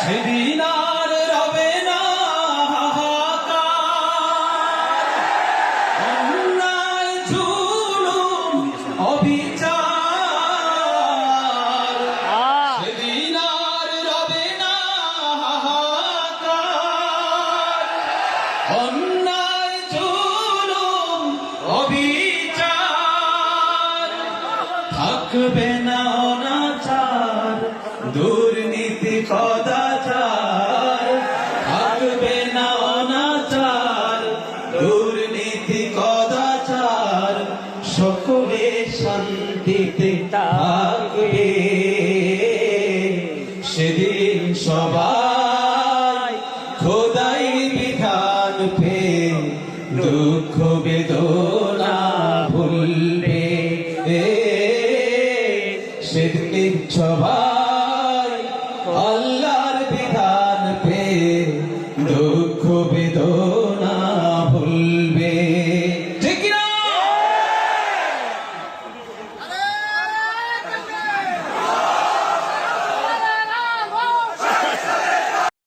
সেদিন আর রবে না হাহাকার, অন্যায় জুলুম অবিচার। সেদিন আর রবে না হাহাকার, অন্যায় জুলুম অবিচার। থাকবে না অনাচার, দুর্নীতি কদাচার। থাকবে না অনাচার, দুর্নীতি কদাচার। সকলে শান্তিতে থাকবে, সেদিন সবাই খোদাই বিধান পেয়ে দুঃখ বেদনা ভুলবে। সেদিন সবাই আল্লাহর বিধান পেয়ে দুঃখ বেদনা